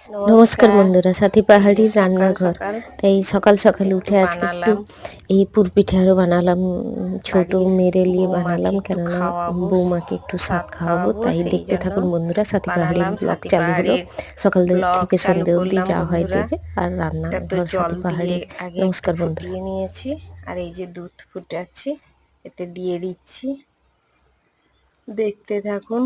নমস্কার নমস্কার বন্ধুরা, সাথী এই যে পাহাড়ির সকাল রান্নাঘর। সকাল তাই সকাল সকাল একটু উঠে আজকে একটু বানালাম এই পুরপিঠে আরও বানালাম, ছোট বাড়ির মেরে নিয়ে বৌমাকে বানালাম, একটু কেননা খাওয়াবো, বৌমাকে একটু স্বাদ স্বাদ খাওয়াবো। খাওয়াবো, তাই সেই দেখতে জন্য থাকুন বন্ধুরা, সাথী পাহাড়ির বানালাম। ব্লগ সাথী চালু হলো। পাহাড়ির সকাল ব্লগ থেকে চালু সন্ধে অবধি করলাম যা হয় বন্ধুরা। দেবে। আর এটা তো রান্নাঘর জল সাথী দিয়ে পাহাড়ির। আগে একটু নমস্কার বন্ধুরা। ফুটিয়ে নিয়েছি, আর এই যে দুধ ফুটাচ্ছি, এতে দিয়ে দিচ্ছি, দেখতে থাকুন।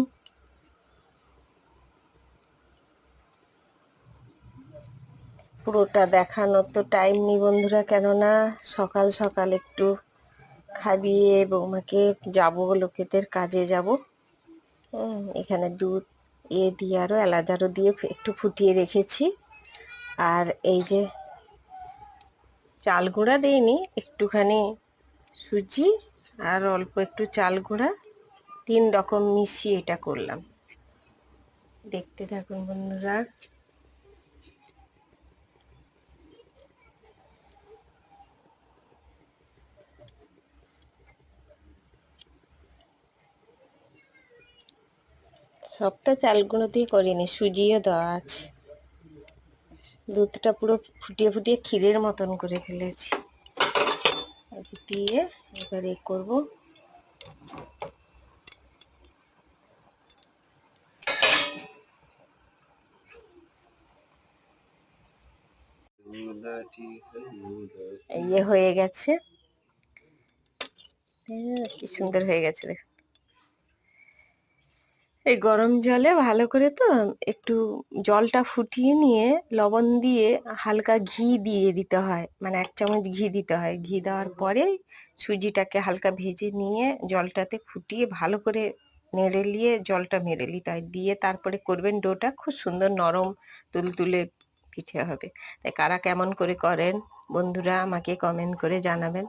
পুরোটা দেখানোর তো টাইম নেই বন্ধুরা, কেননা সকাল সকাল একটু খাইয়ে বৌমাকে যাবো, লোকেদের কাজে যাব। এখানে দুধ দিয়ে আরও এলাচ আরও দিয়ে একটু ফুটিয়ে রেখেছি। আর এই যে চাল গুঁড়া দিইনি, একটুখানি সুজি আর অল্প একটু চাল গুঁড়া, 3 রকম মিশিয়ে এটা করলাম। দেখতে থাকুন বন্ধুরা। সবটা চাল গুঁড়ো দিয়ে করিনি, সুজিও দেওয়া আছে। দুধটা পুরো ফুটিয়ে ফুটিয়ে ক্ষীরের মতন করে ফেলেছি। দিয়ে এবার এ করবো। ইয়ে হয়ে গেছে, কি সুন্দর হয়ে গেছে দেখুন। এই গরম জলে ভালো করে তো একটু জলটা ফুটিয়ে নিয়ে লবণ দিয়ে হালকা ঘি দিয়ে দিতে হয়, মানে 1 চামচ ঘি দিতে হয়। ঘি দেওয়ার পরে সুজিটাকে হালকা ভেজে নিয়ে জলটাতে ফুটিয়ে ভালো করে নেড়ে নিয়ে জলটা মেরে নিতে হয়, দিয়ে তারপরে করবেন ডোটা। খুব সুন্দর নরম তুলতুলে পিঠে হবে। তাই কারা কেমন করে করেন বন্ধুরা আমাকে কমেন্ট করে জানাবেন।